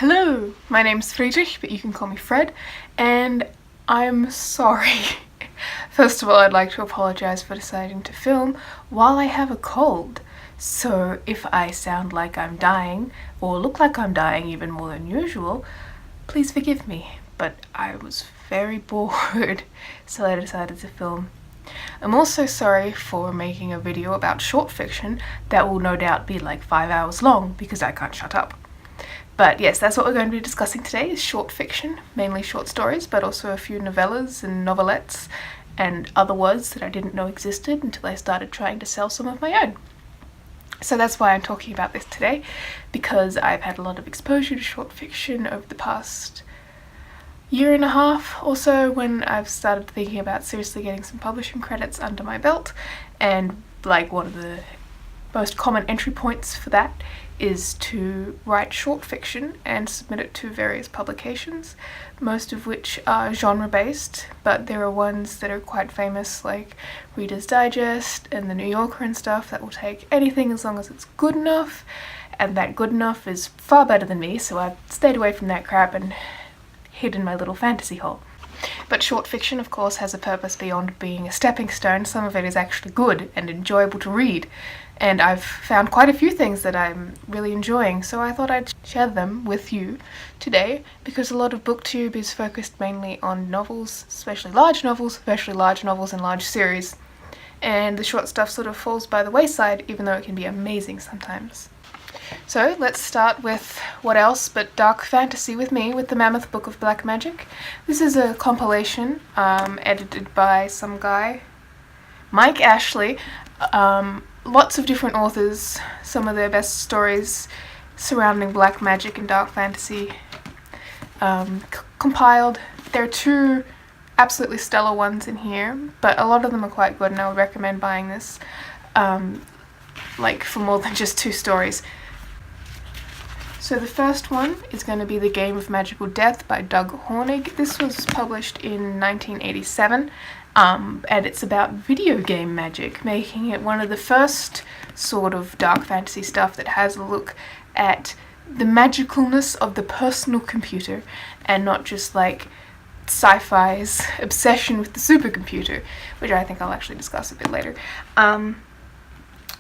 Hello, my name's Friedrich, but you can call me Fred, and I'm sorry. First of all, I'd like to apologise for deciding to film while I have a cold. So if I sound like I'm dying, or look like I'm dying even more than usual, please forgive me. But I was very bored, so I decided to film. I'm also sorry for making a video about short fiction that will no doubt be like 5 hours long because I can't shut up. But yes, that's what we're going to be discussing today, is short fiction, mainly short stories, but also a few novellas and novelettes and other words that I didn't know existed until I started trying to sell some of my own. So that's why I'm talking about this today, because I've had a lot of exposure to short fiction over the past year and a half or so, when I've started thinking about seriously getting some publishing credits under my belt, and like one of the most common entry points for that is to write short fiction and submit it to various publications, most of which are genre-based, but there are ones that are quite famous like Reader's Digest and the New Yorker and stuff that will take anything as long as it's good enough, and that good enough is far better than me, so I've stayed away from that crap and hid in my little fantasy hole. But short fiction, of course, has a purpose beyond being a stepping stone. Some of it is actually good and enjoyable to read, and I've found quite a few things that I'm really enjoying, so I thought I'd share them with you today, because a lot of booktube is focused mainly on novels, especially large novels and large series, and the short stuff sort of falls by the wayside, even though it can be amazing sometimes. So let's start with what else but dark fantasy with me, with the Mammoth Book of Black Magic. This is a compilation edited by some guy, Mike Ashley. Lots of different authors, some of their best stories surrounding black magic and dark fantasy compiled. There are two absolutely stellar ones in here, but a lot of them are quite good, and I would recommend buying this like for more than just two stories. So the first one is going to be The Game of Magical Death by Doug Hornig. This was published in 1987, and it's about video game magic, making it one of the first sort of dark fantasy stuff that has a look at the magicalness of the personal computer, and not just like sci-fi's obsession with the supercomputer, which I think I'll actually discuss a bit later.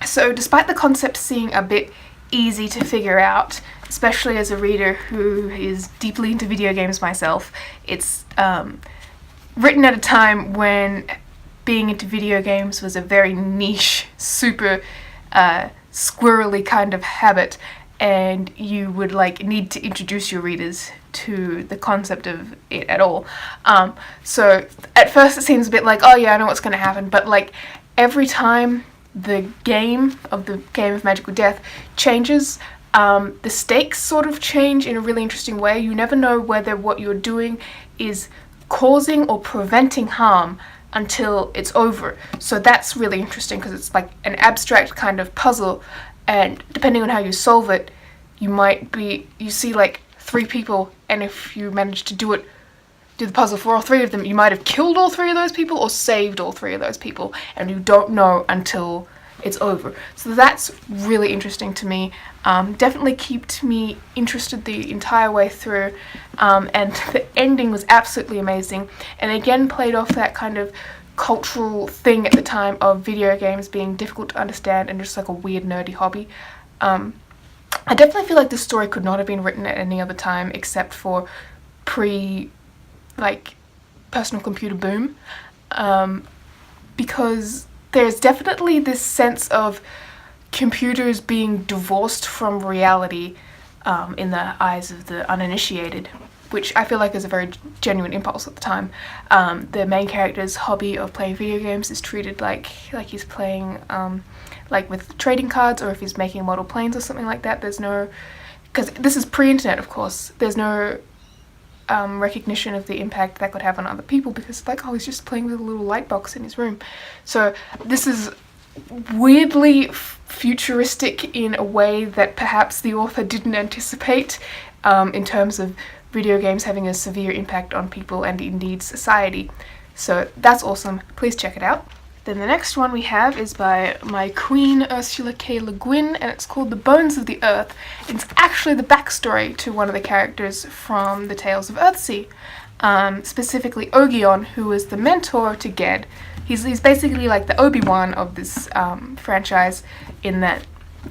So despite the concept seeming a bit easy to figure out, especially as a reader who is deeply into video games myself, it's written at a time when being into video games was a very niche, super squirrely kind of habit, and you would like need to introduce your readers to the concept of it at all. So at first it seems a bit like, oh yeah, I know what's going to happen, but like every time the Game of Magical Death changes, the stakes sort of change in a really interesting way. You never know whether what you're doing is causing or preventing harm until it's over. So that's really interesting, because it's like an abstract kind of puzzle, and depending on how you solve it, you see like three people, and if you manage to do the puzzle for all three of them, you might have killed all three of those people or saved all three of those people, and you don't know until it's over. So that's really interesting to me. Definitely kept me interested the entire way through, and the ending was absolutely amazing, and again played off that kind of cultural thing at the time of video games being difficult to understand and just like a weird nerdy hobby. I definitely feel like this story could not have been written at any other time except for like personal computer boom, because there's definitely this sense of computers being divorced from reality in the eyes of the uninitiated, which I feel like is a very genuine impulse at the time. The main character's hobby of playing video games is treated like he's playing like with trading cards, or if he's making model planes or something like that. There's no, because this is pre-internet, of course, there's no recognition of the impact that could have on other people, because like, oh, he's just playing with a little light box in his room. So this is weirdly futuristic in a way that perhaps the author didn't anticipate, in terms of video games having a severe impact on people and indeed society. So that's awesome. Please check it out. Then the next one we have is by my queen Ursula K. Le Guin, and it's called The Bones of the Earth. It's actually the backstory to one of the characters from the Tales of Earthsea, specifically Ogion, who was the mentor to Ged. He's basically like the Obi-Wan of this franchise, in that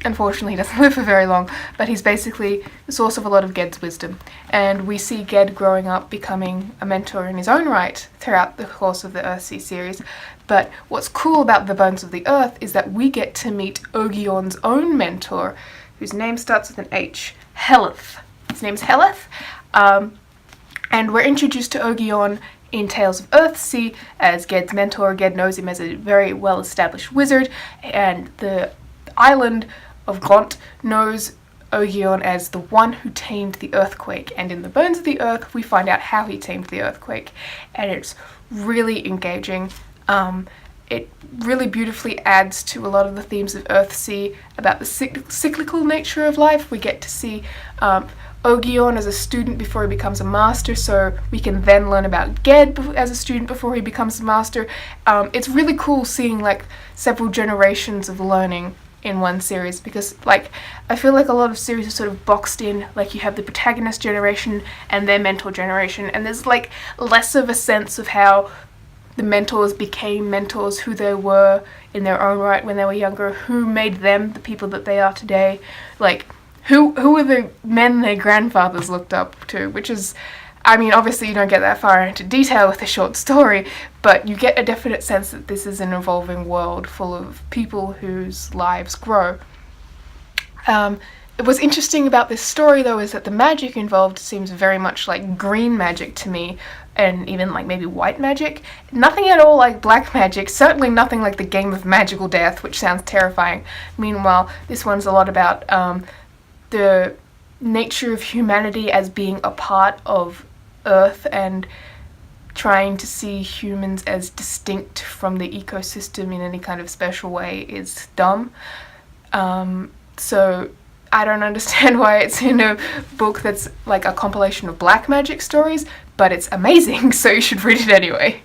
unfortunately he doesn't live for very long, but he's basically the source of a lot of Ged's wisdom. And we see Ged growing up, becoming a mentor in his own right throughout the course of the Earthsea series. But what's cool about The Bones of the Earth is that we get to meet Ogion's own mentor, whose name starts with an H, Heleth. His name's Heleth, and we're introduced to Ogion in Tales of Earthsea as Ged's mentor. Ged knows him as a very well-established wizard, and the island of Gaunt knows Ogion as the one who tamed the earthquake. And in The Bones of the Earth, we find out how he tamed the earthquake, and it's really engaging. It really beautifully adds to a lot of the themes of Earthsea about the cyclical nature of life. We get to see Ogion as a student before he becomes a master, so we can then learn about Ged as a student before he becomes a master. It's really cool seeing like several generations of learning in one series, because like I feel like a lot of series are sort of boxed in, like you have the protagonist generation and their mentor generation, and there's like less of a sense of how the mentors became mentors, who they were in their own right when they were younger, who made them the people that they are today, like who were the men their grandfathers looked up to, which is, I mean, obviously you don't get that far into detail with a short story, but you get a definite sense that this is an evolving world full of people whose lives grow. What's interesting about this story, though, is that the magic involved seems very much like green magic to me, and even like maybe white magic. Nothing at all like black magic, certainly nothing like the game of magical death, which sounds terrifying. Meanwhile, this one's a lot about the nature of humanity as being a part of Earth, and trying to see humans as distinct from the ecosystem in any kind of special way is dumb. So I don't understand why it's in a book that's like a compilation of black magic stories, but it's amazing, so you should read it anyway.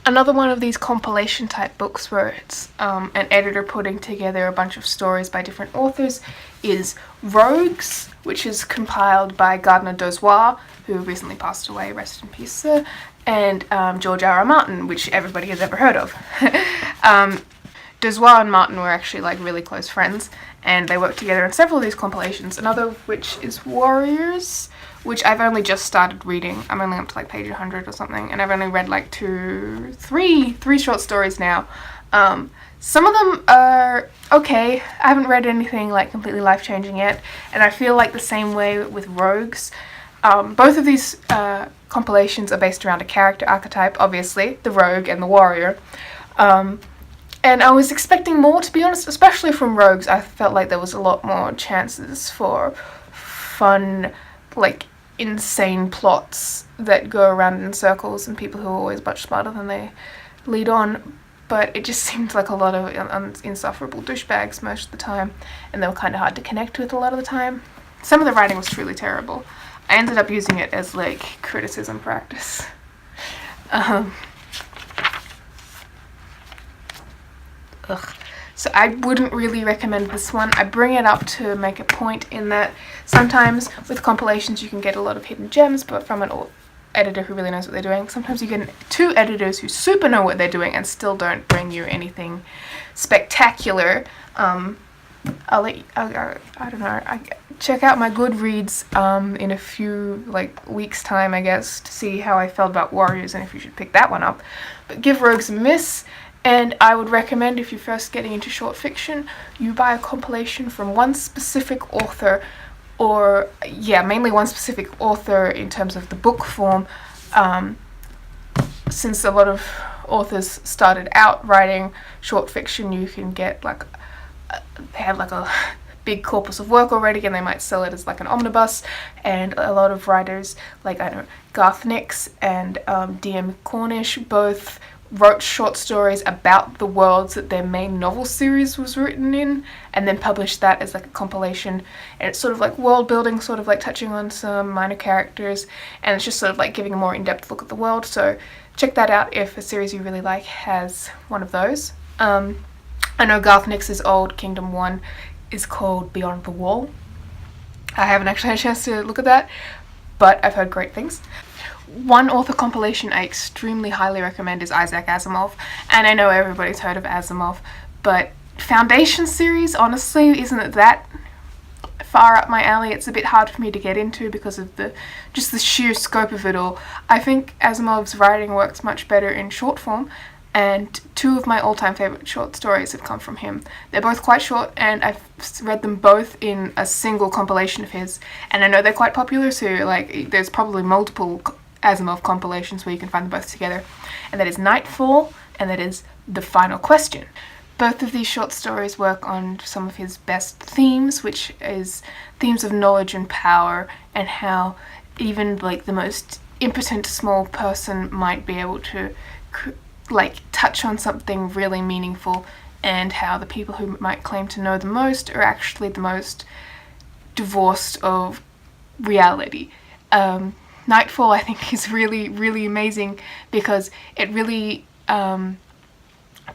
Another one of these compilation type books where it's an editor putting together a bunch of stories by different authors is Rogues, which is compiled by Gardner Dozois, who recently passed away, rest in peace sir, and George R.R. Martin, which everybody has ever heard of. Dozois and Martin were actually like really close friends, and they worked together on several of these compilations, another of which is Warriors, which I've only just started reading. I'm only up to like page 100 or something, and I've only read like three short stories now. Some of them are okay. I haven't read anything like completely life-changing yet, and I feel like the same way with Rogues. Both of these compilations are based around a character archetype, obviously, the rogue and the warrior. And I was expecting more, to be honest, especially from Rogues. I felt like there was a lot more chances for fun, like insane plots that go around in circles and people who are always much smarter than they lead on. But it just seemed like a lot of insufferable douchebags most of the time, and they were kind of hard to connect with a lot of the time. Some of the writing was truly terrible. I ended up using it as like criticism practice. So I wouldn't really recommend this one. I bring it up to make a point in that sometimes with compilations you can get a lot of hidden gems, but from an editor who really knows what they're doing. Sometimes you get two editors who super know what they're doing and still don't bring you anything spectacular. I don't know, check out my Goodreads in a few like weeks time, I guess, to see how I felt about Warriors and if you should pick that one up. But give Rogues a miss, and I would recommend, if you're first getting into short fiction, you buy a compilation from one specific author, or mainly one specific author in terms of the book form, since a lot of authors started out writing short fiction. You can get like they have like a big corpus of work already, and they might sell it as like an omnibus. And a lot of writers, like I don't know, Garth Nix and D.M. Cornish, both wrote short stories about the worlds that their main novel series was written in, and then published that as like a compilation. And it's sort of like world building, sort of like touching on some minor characters, and it's just sort of like giving a more in-depth look at the world. So check that out if a series you really like has one of those. I know Garth Nix's old Kingdom one is called Beyond the Wall. I haven't actually had a chance to look at that, but I've heard great things. One author compilation I extremely highly recommend is Isaac Asimov, and I know everybody's heard of Asimov, but Foundation series, honestly, isn't that far up my alley. It's a bit hard for me to get into because of the sheer scope of it all. I think Asimov's writing works much better in short form, and two of my all-time favorite short stories have come from him. They're both quite short, and I've read them both in a single compilation of his, and I know they're quite popular, so like there's probably multiple Asimov compilations where you can find them both together, and that is Nightfall, and that is The Final Question. Both of these short stories work on some of his best themes, which is themes of knowledge and power, and how even like the most impotent small person might be able to like touch on something really meaningful, and how the people who might claim to know the most are actually the most divorced of reality. Nightfall, I think, is really, really amazing because it really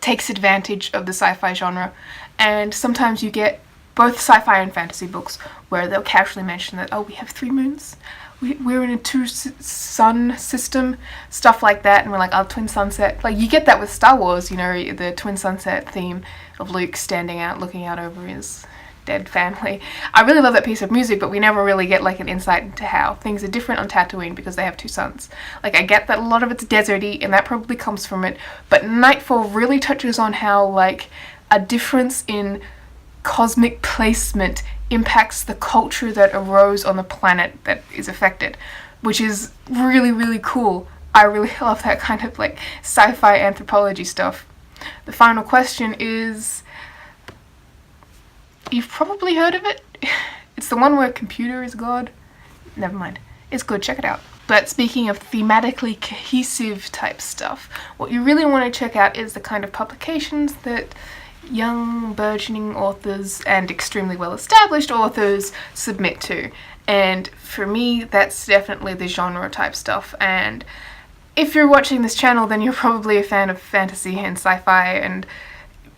takes advantage of the sci-fi genre, and sometimes you get both sci-fi and fantasy books where they'll casually mention that, oh, we have 3 moons, we're in a 2-sun system, stuff like that, and we're like, oh, twin sunset. Like, you get that with Star Wars, you know, the twin sunset theme of Luke standing out, looking out over his dead family. I really love that piece of music, but we never really get like an insight into how things are different on Tatooine because they have 2 suns. Like, I get that a lot of it's deserty, and that probably comes from it, but Nightfall really touches on how like a difference in cosmic placement impacts the culture that arose on the planet that is affected, which is really, really cool. I really love that kind of like sci-fi anthropology stuff. The Final Question is, you've probably heard of it. It's the one where computer is God. Never mind. It's good, check it out. But speaking of thematically cohesive type stuff, what you really want to check out is the kind of publications that young burgeoning authors and extremely well established authors submit to. And for me, that's definitely the genre type stuff. And if you're watching this channel, then you're probably a fan of fantasy and sci-fi and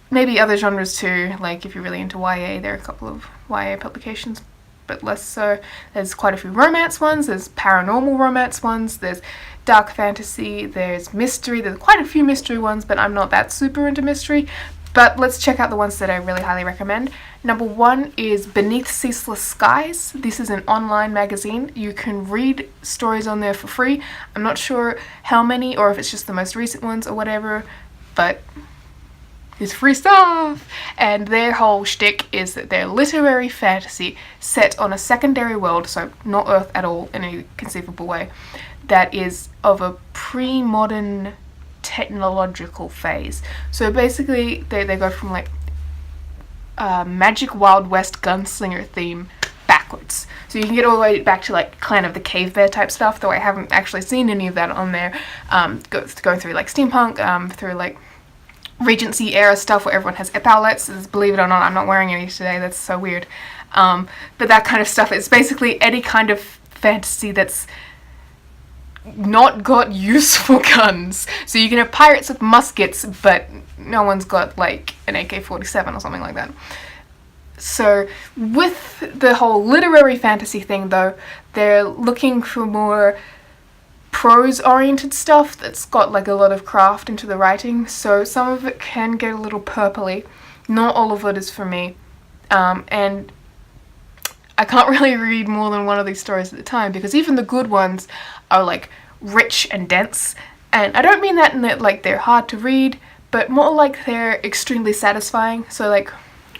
maybe other genres too. Like if you're really into YA, there are a couple of YA publications, but less so. There's quite a few romance ones, there's paranormal romance ones, there's dark fantasy, there's mystery, there's quite a few mystery ones, but I'm not that super into mystery. But let's check out the ones that I really highly recommend. Number 1 is Beneath Ceaseless Skies. This is an online magazine. You can read stories on there for free. I'm not sure how many, or if it's just the most recent ones or whatever, but it's free stuff. And their whole shtick is that they're literary fantasy set on a secondary world, so not Earth at all in any conceivable way, that is of a pre-modern technological phase. So basically they go from like magic Wild West gunslinger theme backwards. So you can get all the way back to like Clan of the Cave Bear type stuff, though I haven't actually seen any of that on there. Going through like steampunk, through like Regency era stuff where everyone has epaulets. Believe it or not, I'm not wearing any today, that's so weird. But that kind of stuff, it's basically any kind of fantasy that's not got useful guns. So you can have pirates with muskets, but no one's got like an AK-47 or something like that. So with the whole literary fantasy thing though, they're looking for more prose-oriented stuff that's got like a lot of craft into the writing, so some of it can get a little purpley. Not all of it is for me. And I can't really read more than one of these stories at a time, because even the good ones are like rich and dense, and I don't mean that in that like they're hard to read, but more like they're extremely satisfying. So like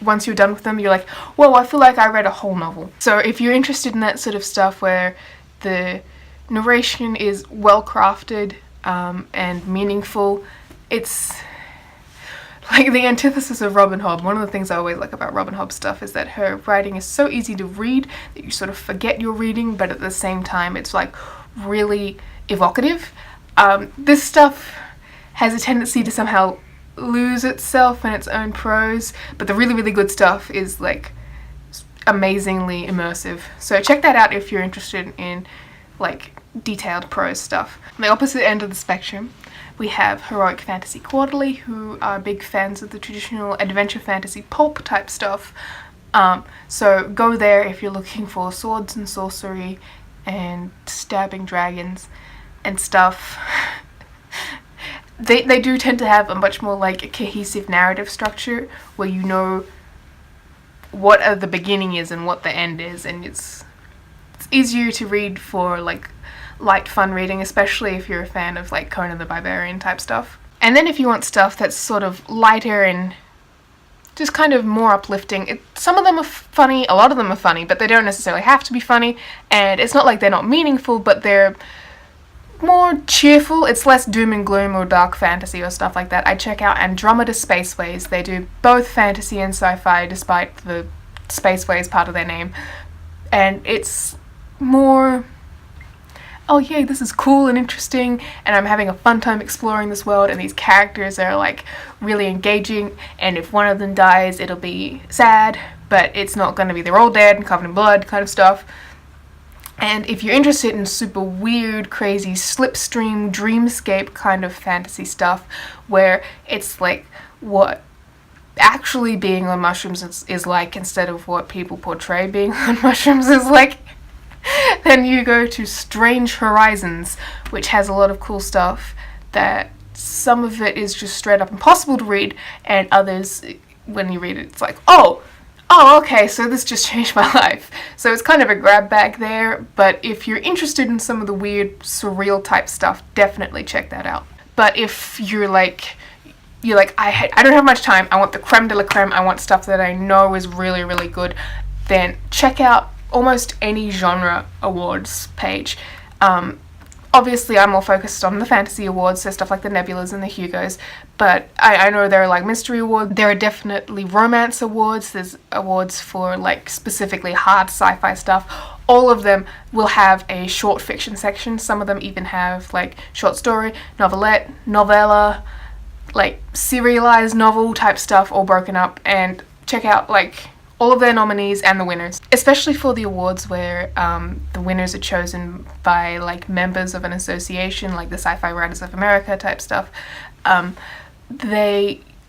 once you're done with them, you're like, whoa, I feel like I read a whole novel. So if you're interested in that sort of stuff where the narration is well crafted and meaningful, it's like the antithesis of Robin Hobb. One of the things I always like about Robin Hobb stuff is that her writing is so easy to read that you sort of forget you're reading, but at the same time it's like really evocative. This stuff has a tendency to somehow lose itself in its own prose, but the really, really good stuff is like amazingly immersive. So check that out if you're interested in like detailed prose stuff. On the opposite end of the spectrum, we have Heroic Fantasy Quarterly, who are big fans of the traditional adventure fantasy pulp type stuff. So go there if you're looking for swords and sorcery and stabbing dragons and stuff. They do tend to have a much more like a cohesive narrative structure where you know what the beginning is and what the end is, and it's easier to read for like light fun reading, especially if you're a fan of like Conan the Barbarian type stuff. And then if you want stuff that's sort of lighter and just kind of more uplifting, some of them are funny, a lot of them are funny, but they don't necessarily have to be funny, and it's not like they're not meaningful, but they're more cheerful. It's less doom and gloom or dark fantasy or stuff like that. I check out Andromeda Spaceways. They do both fantasy and sci-fi despite the Spaceways part of their name, and it's more, oh yay, this is cool and interesting, and I'm having a fun time exploring this world, and these characters are like really engaging, and if one of them dies it'll be sad, but it's not going to be they're all dead and covered in blood kind of stuff. And if you're interested in super weird, crazy, slipstream, dreamscape kind of fantasy stuff where it's like what actually being on mushrooms is like instead of what people portray being on mushrooms is like, then you go to Strange Horizons, which has a lot of cool stuff that some of it is just straight up impossible to read, and others, when you read it, it's like, oh, okay, so this just changed my life. So it's kind of a grab bag there, but if you're interested in some of the weird, surreal type stuff, definitely check that out. But if you're like, I don't have much time, I want the creme de la creme, I want stuff that I know is really, really good, then check out almost any genre awards page. Obviously I'm more focused on the fantasy awards, so stuff like the Nebulas and the Hugos, but I know there are like mystery awards, there are definitely romance awards, there's awards for like specifically hard sci-fi stuff. All of them will have a short fiction section, some of them even have like short story, novelette, novella, like serialized novel type stuff all broken up, and check out like all of their nominees and the winners, especially for the awards where the winners are chosen by like members of an association, like the Sci-Fi Writers of America type stuff.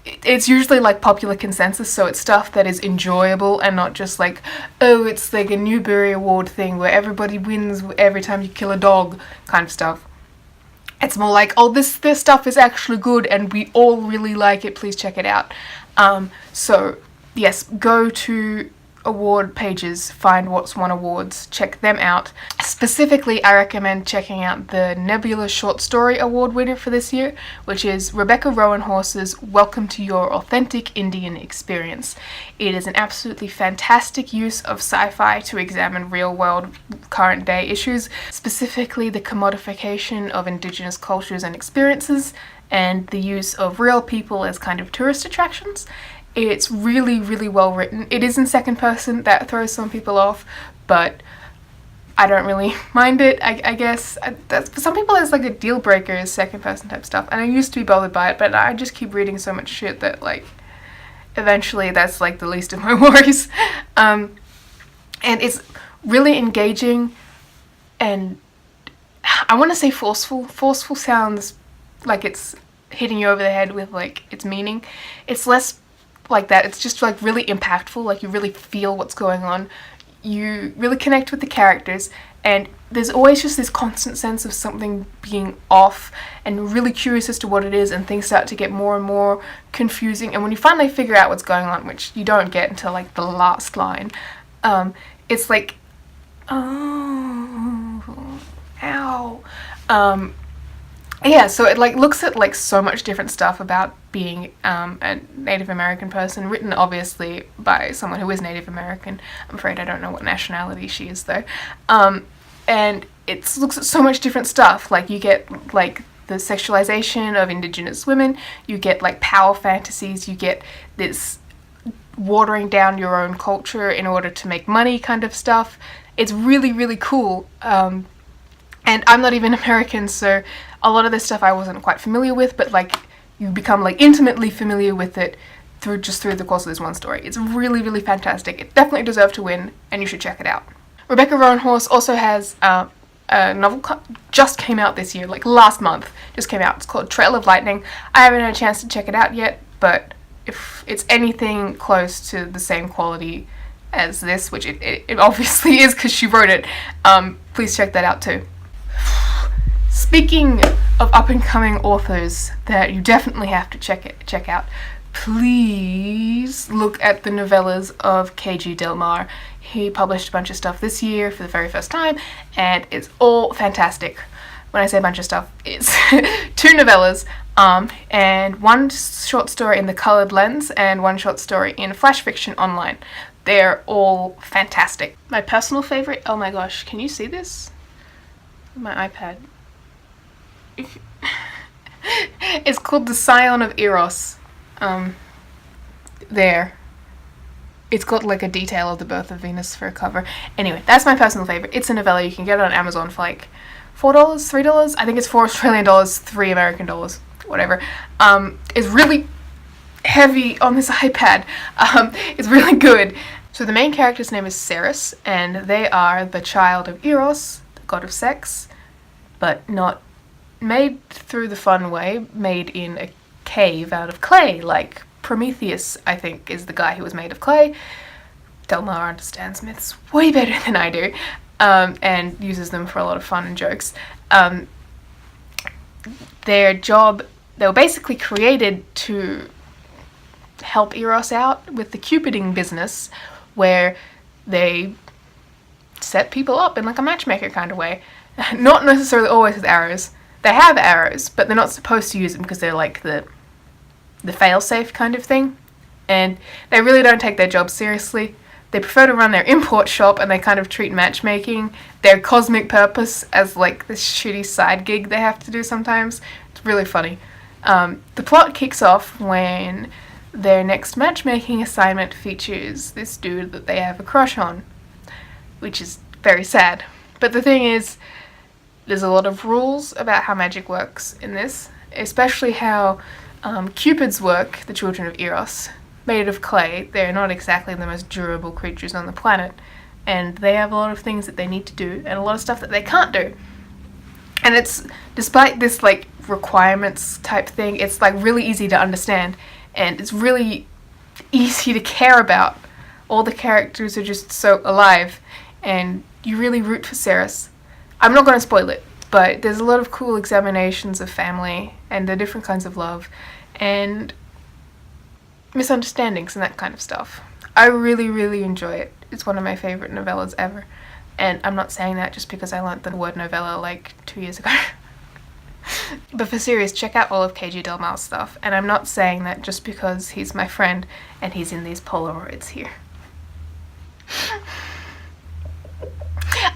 It's usually like popular consensus, so it's stuff that is enjoyable and not just like, oh, it's like a Newbery Award thing where everybody wins every time you kill a dog kind of stuff. It's more like, oh, this stuff is actually good and we all really like it, please check it out. So yes, go to award pages, find what's won awards, check them out. Specifically, I recommend checking out the Nebula Short Story Award winner for this year, which is Rebecca Rowan-Horse's Welcome to Your Authentic Indian Experience. It is an absolutely fantastic use of sci-fi to examine real-world, current-day issues, specifically the commodification of Indigenous cultures and experiences, and the use of real people as kind of tourist attractions. It's really, really well written. It is in second person, that throws some people off, but I don't really mind it, I guess. For some people it's like a deal breaker is second person type stuff, and I used to be bothered by it, but I just keep reading so much shit that like eventually that's like the least of my worries. And it's really engaging, and I want to say forceful. Forceful sounds like it's hitting you over the head with like its meaning. It's less like that, it's just like really impactful, like you really feel what's going on, you really connect with the characters, and there's always just this constant sense of something being off and really curious as to what it is, and things start to get more and more confusing, and when you finally figure out what's going on, which you don't get until like the last line, it's like, oh, ow. Yeah, so it like looks at like so much different stuff about being a Native American person, written obviously by someone who is Native American. I'm afraid I don't know what nationality she is though. And it looks at so much different stuff. Like you get like the sexualization of Indigenous women, you get like power fantasies, you get this watering down your own culture in order to make money kind of stuff. It's really, really cool. And I'm not even American, so a lot of this stuff I wasn't quite familiar with, but like you become like intimately familiar with it through the course of this one story. It's really, really fantastic. It definitely deserved to win, and you should check it out. Rebecca Roanhorse also has a novel just came out this year, like last month, just came out. It's called Trail of Lightning. I haven't had a chance to check it out yet, but if it's anything close to the same quality as this, which it obviously is because she wrote it, please check that out too. Speaking of up-and-coming authors that you definitely have to check out, please look at the novellas of KG Del Mar. He published a bunch of stuff this year for the very first time, and it's all fantastic. When I say a bunch of stuff, it's 2 novellas, and 1 short story in The Coloured Lens, and 1 short story in Flash Fiction Online. They're all fantastic. My personal favourite, oh my gosh, can you see this? My iPad. It's called The Scion of Eros. There. It's got like a detail of the birth of Venus for a cover. Anyway, that's my personal favourite. It's a novella. You can get it on Amazon for like $4, $3. I think it's $4 Australian, $3 American dollars, whatever. It's really heavy on this iPad. It's really good. So the main character's name is Ceres, and they are the child of Eros, the god of sex, but not made through the fun way, made in a cave out of clay, like Prometheus, I think, is the guy who was made of clay. Del Mar understands myths way better than I do, and uses them for a lot of fun and jokes. They were basically created to help Eros out with the Cupiding business, where they set people up in like a matchmaker kind of way. Not necessarily always with arrows. They have arrows, but they're not supposed to use them because they're like the fail-safe kind of thing. And they really don't take their job seriously. They prefer to run their import shop, and they kind of treat matchmaking, their cosmic purpose, as like this shitty side gig they have to do sometimes. It's really funny. The plot kicks off when their next matchmaking assignment features this dude that they have a crush on, which is very sad. But the thing is, there's a lot of rules about how magic works in this, especially how Cupids work, the children of Eros. Made of clay, they're not exactly the most durable creatures on the planet, and they have a lot of things that they need to do, and a lot of stuff that they can't do. And it's, despite this like requirements type thing, it's like really easy to understand, and it's really easy to care about. All the characters are just so alive, and you really root for Ceres. I'm not going to spoil it, but there's a lot of cool examinations of family and the different kinds of love and misunderstandings and that kind of stuff. I really, really enjoy it. It's one of my favourite novellas ever. And I'm not saying that just because I learnt the word novella like 2 years ago. But for serious, check out all of KG Del Mar's stuff. And I'm not saying that just because he's my friend and he's in these Polaroids here.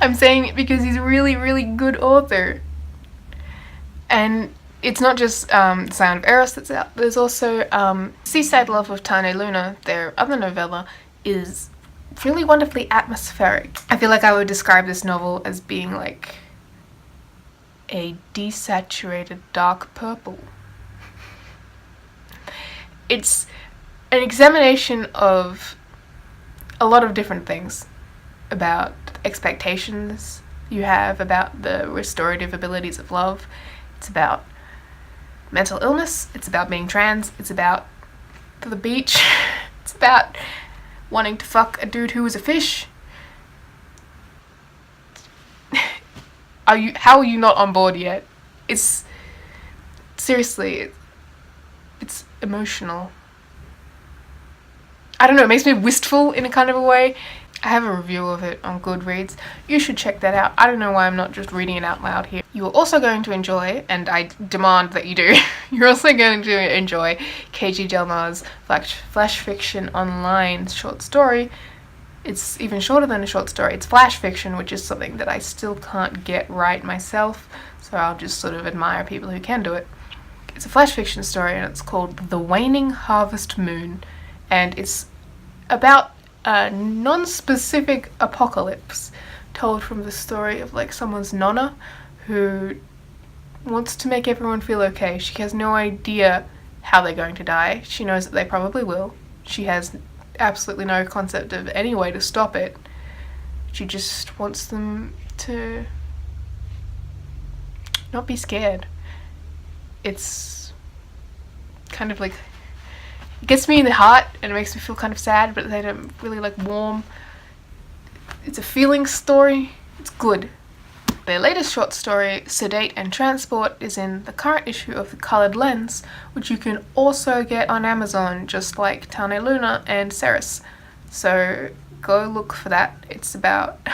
I'm saying it because he's a really, really good author. And it's not just The Scion of Eros that's out. There's also Seaside Love of Tane Luna, their other novella, is really wonderfully atmospheric. I feel like I would describe this novel as being like a desaturated dark purple. It's an examination of a lot of different things about expectations you have about the restorative abilities of love. It's about mental illness, it's about being trans, it's about the beach, it's about wanting to fuck a dude who is a fish. How are you not on board yet? It's seriously, it's emotional. I don't know, it makes me wistful in a kind of a way. I have a review of it on Goodreads. You should check that out. I don't know why I'm not just reading it out loud here. You are also going to enjoy, and I demand that you do, you're also going to enjoy KG Del Mar's Flash Fiction Online short story. It's even shorter than a short story. It's flash fiction, which is something that I still can't get right myself, so I'll just sort of admire people who can do it. It's a flash fiction story, and it's called The Waning Harvest Moon, and it's about a non-specific apocalypse told from the story of like someone's nonna who wants to make everyone feel okay. She has no idea how they're going to die. She knows that they probably will. She has absolutely no concept of any way to stop it. She just wants them to not be scared. It's kind of like, it gets me in the heart and it makes me feel kind of sad, but they don't really like warm. It's a feeling story. It's good. Their latest short story, Sedate and Transport, is in the current issue of The Coloured Lens, which you can also get on Amazon, just like Tane Luna and Ceres. So go look for that. It's about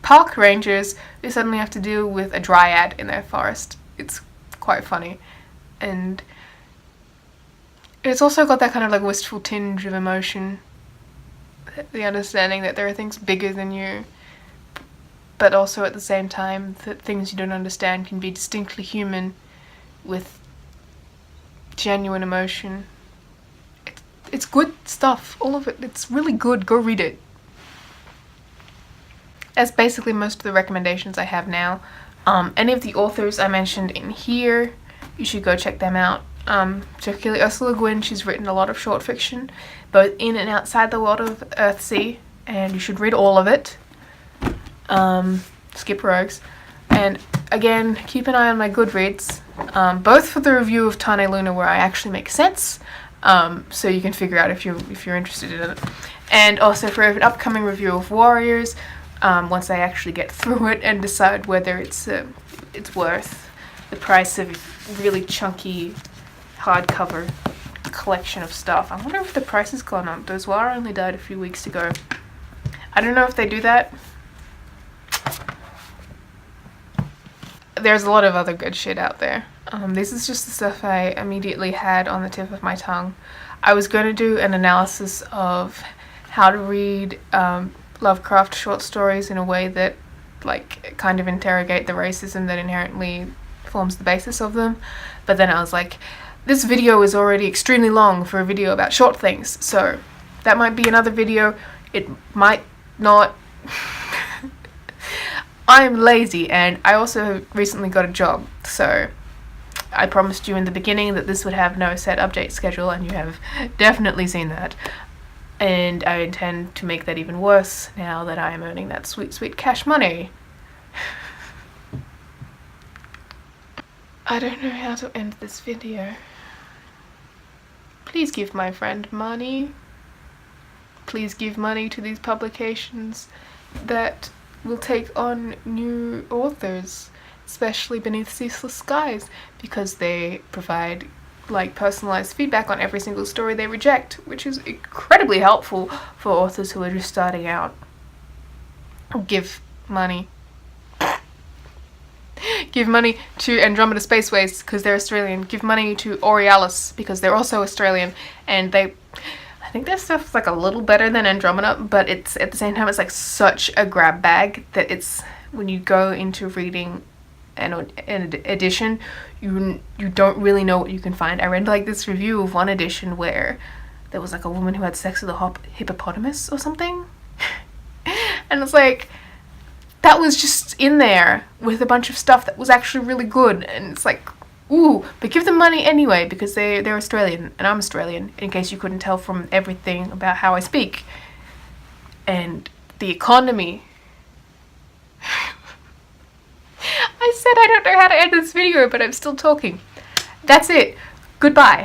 park rangers who suddenly have to deal with a dryad in their forest. It's quite funny. And it's also got that kind of like wistful tinge of emotion. The understanding that there are things bigger than you, but also at the same time that things you don't understand can be distinctly human with genuine emotion. It's good stuff, all of it. It's really good. Go read it. That's basically most of the recommendations I have now. Any of the authors I mentioned in here, you should go check them out. Particularly Ursula Le Guin, she's written a lot of short fiction, both in and outside the world of Earthsea, and you should read all of it. Skip rogues. And again, keep an eye on my Goodreads, both for the review of Tane Luna, where I actually make sense, so you can figure out if you're interested in it, and also for an upcoming review of Warriors, once I actually get through it and decide whether it's worth the price of a really chunky hardcover collection of stuff. I wonder if the price has gone up. Those War only died a few weeks ago. I don't know if they do that. There's a lot of other good shit out there. This is just the stuff I immediately had on the tip of my tongue. I was going to do an analysis of how to read Lovecraft short stories in a way that like kind of interrogate the racism that inherently forms the basis of them, but then I was like, this video is already extremely long for a video about short things, so that might be another video. It might not. I'm lazy, and I also recently got a job, so I promised you in the beginning that this would have no set update schedule, and you have definitely seen that. And I intend to make that even worse now that I am earning that sweet, sweet cash money. I don't know how to end this video. Please give my friend money. Please give money to these publications that will take on new authors, especially Beneath Ceaseless Skies, because they provide like personalized feedback on every single story they reject, which is incredibly helpful for authors who are just starting out. Give money. Give money to Andromeda Spaceways because they're Australian. Give money to Aurealis because they're also Australian, and I think their stuff's like a little better than Andromeda, but it's at the same time it's like such a grab bag that it's, when you go into reading an edition, you don't really know what you can find. I read like this review of one edition where there was like a woman who had sex with a hippopotamus or something, and it's like, that was just in there with a bunch of stuff that was actually really good, and it's like, ooh, but give them money anyway because they're Australian and I'm Australian, in case you couldn't tell from everything about how I speak. And the economy. I said I don't know how to end this video, but I'm still talking. That's it. Goodbye.